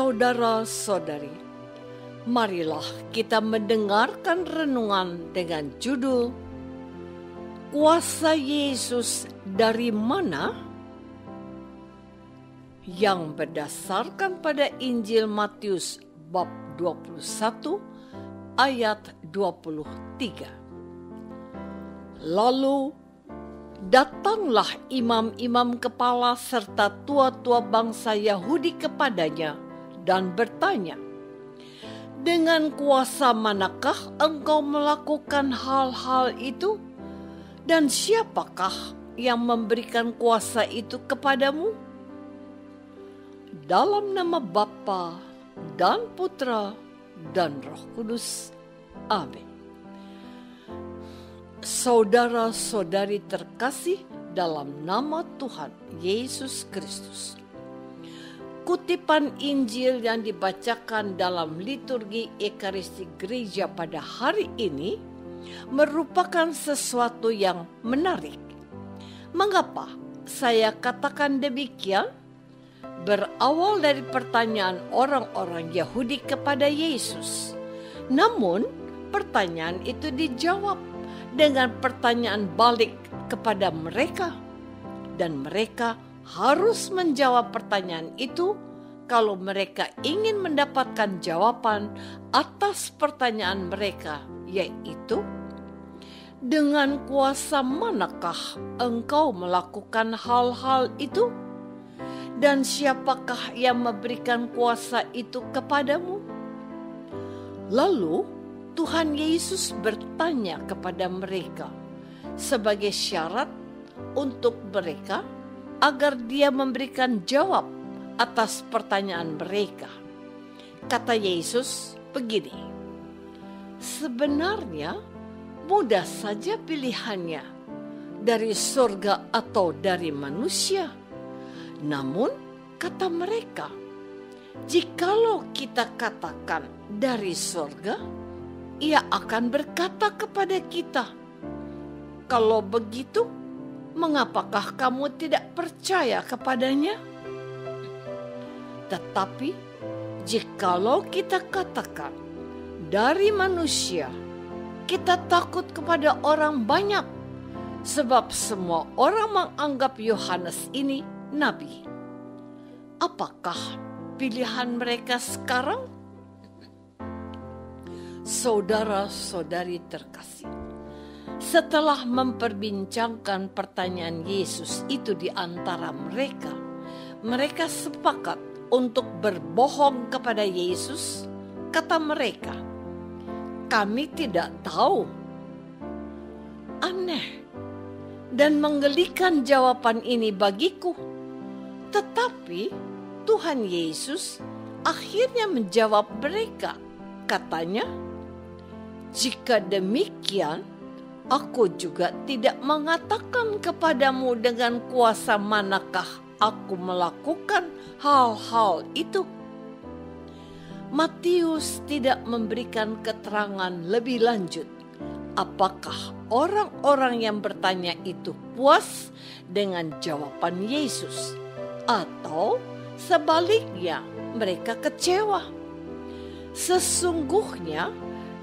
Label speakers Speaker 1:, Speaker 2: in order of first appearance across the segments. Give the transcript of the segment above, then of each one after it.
Speaker 1: Saudara-saudari, marilah kita mendengarkan renungan dengan judul Kuasa Yesus dari mana? Yang berdasarkan pada Injil Matius bab 21 ayat 23. Lalu datanglah imam-imam kepala serta tua-tua bangsa Yahudi kepadanya dan bertanya, "Dengan kuasa manakah engkau melakukan hal-hal itu? Dan siapakah yang memberikan kuasa itu kepadamu?" Dalam nama Bapa dan Putra dan Roh Kudus. Amin. Saudara-saudari terkasih dalam nama Tuhan Yesus Kristus. Kutipan Injil yang dibacakan dalam liturgi Ekaristi Gereja pada hari ini merupakan sesuatu yang menarik. Mengapa saya katakan demikian? Berawal dari pertanyaan orang-orang Yahudi kepada Yesus. Namun, pertanyaan itu dijawab dengan pertanyaan balik kepada mereka. Dan mereka harus menjawab pertanyaan itu kalau mereka ingin mendapatkan jawaban atas pertanyaan mereka, yaitu, dengan kuasa manakah engkau melakukan hal-hal itu? Dan siapakah yang memberikan kuasa itu kepadamu? Lalu Tuhan Yesus bertanya kepada mereka sebagai syarat untuk mereka agar Dia memberikan jawab atas pertanyaan mereka. Kata Yesus begini, "Sebenarnya mudah saja pilihannya, dari surga atau dari manusia. Namun," kata mereka, "jikalau kita katakan dari surga, Ia akan berkata kepada kita, 'Kalau begitu, mengapakah kamu tidak percaya kepadanya?' Tetapi jikalau kita katakan dari manusia, kita takut kepada orang banyak, sebab semua orang menganggap Yohanes ini nabi." Apakah pilihan mereka sekarang? Saudara-saudari terkasih, setelah memperbincangkan pertanyaan Yesus itu di antara mereka, mereka sepakat untuk berbohong kepada Yesus. Kata mereka, "Kami tidak tahu." Aneh dan menggelikan jawaban ini bagiku. Tetapi Tuhan Yesus akhirnya menjawab mereka. Katanya, "Jika demikian, aku juga tidak mengatakan kepadamu dengan kuasa manakah aku melakukan hal-hal itu." Matius tidak memberikan keterangan lebih lanjut apakah orang-orang yang bertanya itu puas dengan jawaban Yesus atau sebaliknya mereka kecewa. Sesungguhnya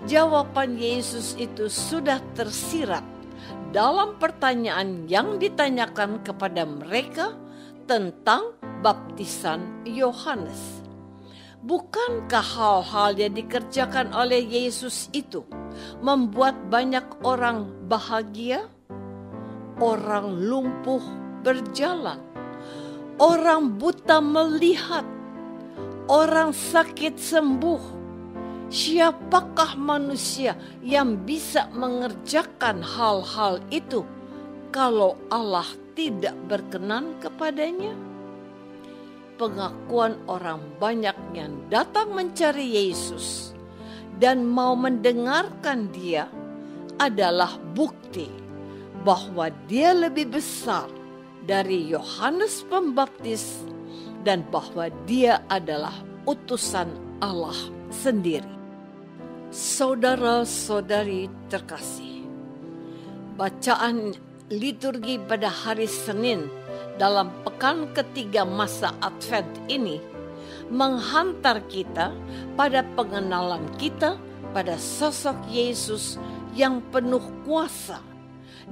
Speaker 1: jawaban Yesus itu sudah tersirat dalam pertanyaan yang ditanyakan kepada mereka tentang baptisan Yohanes. Bukankah hal-hal yang dikerjakan oleh Yesus itu membuat banyak orang bahagia? Orang lumpuh berjalan, orang buta melihat, orang sakit sembuh. Siapakah manusia yang bisa mengerjakan hal-hal itu kalau Allah tidak berkenan kepadanya? Pengakuan orang banyak yang datang mencari Yesus dan mau mendengarkan Dia adalah bukti bahwa Dia lebih besar dari Yohanes Pembaptis dan bahwa Dia adalah utusan Allah sendiri. Saudara-saudari terkasih, bacaan liturgi pada hari Senin dalam pekan ketiga masa Advent ini menghantar kita pada pengenalan kita pada sosok Yesus yang penuh kuasa,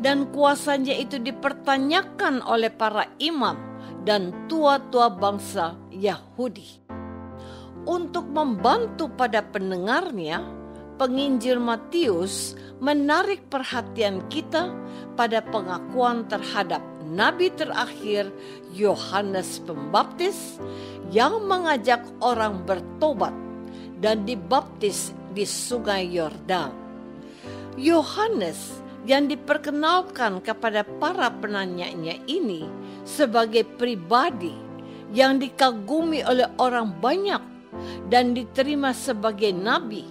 Speaker 1: dan kuasanya itu dipertanyakan oleh para imam dan tua-tua bangsa Yahudi. Untuk membantu pada pendengarnya, penginjil Matius menarik perhatian kita pada pengakuan terhadap nabi terakhir Yohanes Pembaptis yang mengajak orang bertobat dan dibaptis di Sungai Yordan. Yohanes yang diperkenalkan kepada para penanyanya ini sebagai pribadi yang dikagumi oleh orang banyak dan diterima sebagai nabi.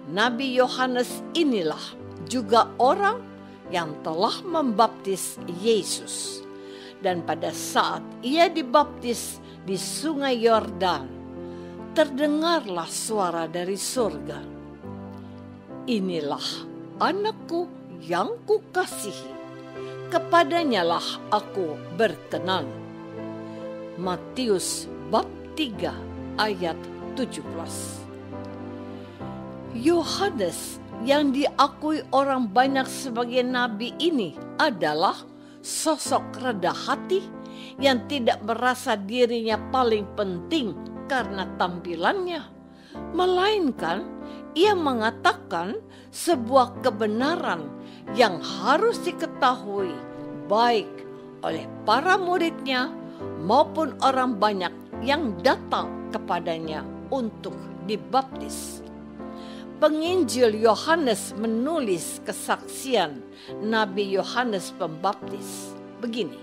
Speaker 1: Nabi Yohanes inilah juga orang yang telah membaptis Yesus. Dan pada saat ia dibaptis di Sungai Yordan, terdengarlah suara dari surga. Inilah anakku yang kukasihi, kepadanyalah aku berkenan. Matius bab 3 ayat 17. Yohanes yang diakui orang banyak sebagai nabi ini adalah sosok rendah hati yang tidak merasa dirinya paling penting karena tampilannya, melainkan ia mengatakan sebuah kebenaran yang harus diketahui baik oleh para muridnya maupun orang banyak yang datang kepadanya untuk dibaptis. Penginjil Yohanes menulis kesaksian Nabi Yohanes Pembaptis begini: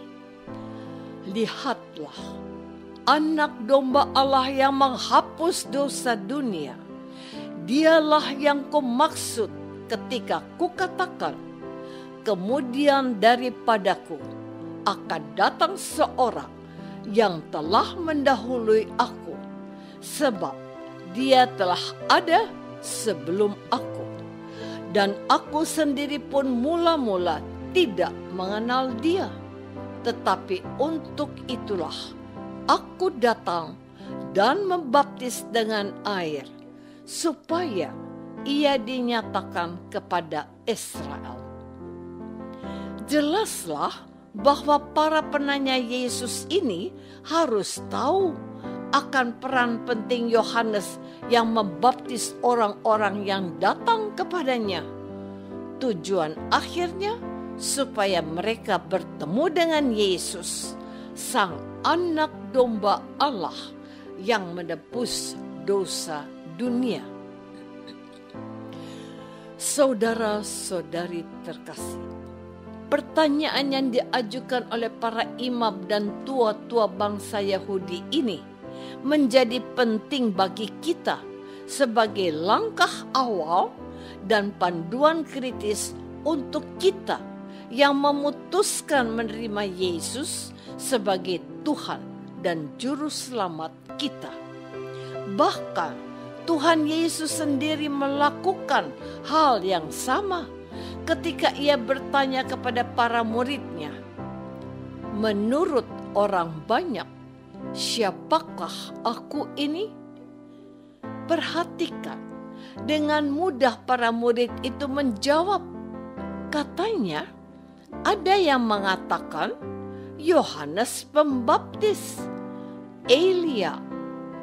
Speaker 1: "Lihatlah, anak domba Allah yang menghapus dosa dunia. Dialah yang kumaksud ketika kukatakan, kemudian daripadaku akan datang seorang yang telah mendahului aku, sebab dia telah ada sebelum aku, dan aku sendiri pun mula-mula tidak mengenal dia. Tetapi untuk itulah aku datang dan membaptis dengan air, supaya ia dinyatakan kepada Israel." Jelaslah bahwa para penanya Yesus ini harus tahu akan peran penting Yohanes yang membaptis orang-orang yang datang kepadanya. Tujuan akhirnya supaya mereka bertemu dengan Yesus, Sang Anak Domba Allah yang menebus dosa dunia. Saudara-saudari terkasih, pertanyaan yang diajukan oleh para imam dan tua-tua bangsa Yahudi ini menjadi penting bagi kita sebagai langkah awal dan panduan kritis untuk kita yang memutuskan menerima Yesus sebagai Tuhan dan Juru Selamat kita. Bahkan Tuhan Yesus sendiri melakukan hal yang sama ketika ia bertanya kepada para muridnya, "Menurut orang banyak, siapakah aku ini?" Perhatikan, dengan mudah para murid itu menjawab. Katanya, ada yang mengatakan Yohanes Pembaptis, Elia,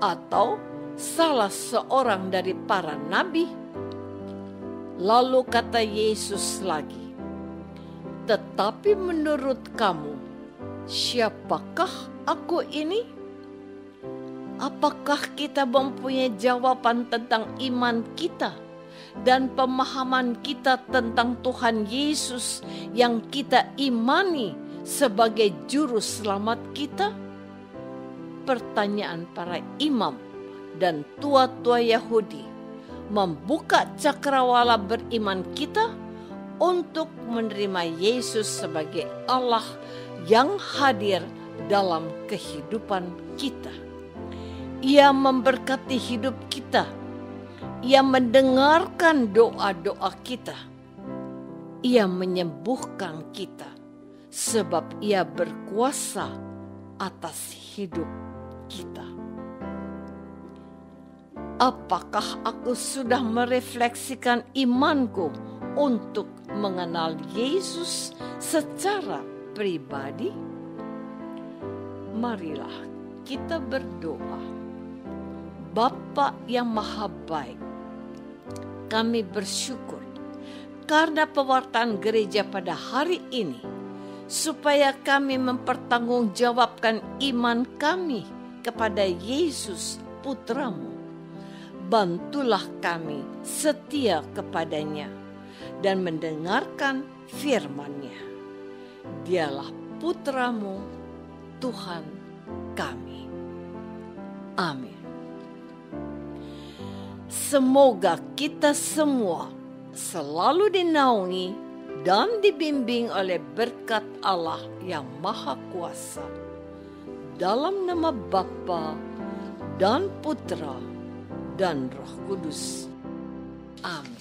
Speaker 1: atau salah seorang dari para nabi. Lalu kata Yesus lagi, "Tetapi menurut kamu, siapakah aku ini?" Apakah kita mempunyai jawaban tentang iman kita dan pemahaman kita tentang Tuhan Yesus yang kita imani sebagai Juru Selamat kita? Pertanyaan para imam dan tua-tua Yahudi membuka cakrawala beriman kita untuk menerima Yesus sebagai Allah yang hadir dalam kehidupan kita. Ia memberkati hidup kita. Ia mendengarkan doa-doa kita. Ia menyembuhkan kita, sebab Ia berkuasa atas hidup kita. Apakah aku sudah merefleksikan imanku untuk mengenal Yesus secara pribadi? Marilah kita berdoa. Bapa yang Maha Baik, kami bersyukur karena pewartaan gereja pada hari ini, supaya kami mempertanggungjawabkan iman kami kepada Yesus Putra-Mu. Bantulah kami setia kepadanya dan mendengarkan firman-Nya. Dialah Putra-Mu, Tuhan kami. Amin. Semoga kita semua selalu dinaungi dan dibimbing oleh berkat Allah yang Maha Kuasa. Dalam nama Bapa dan Putra dan Roh Kudus. Amin.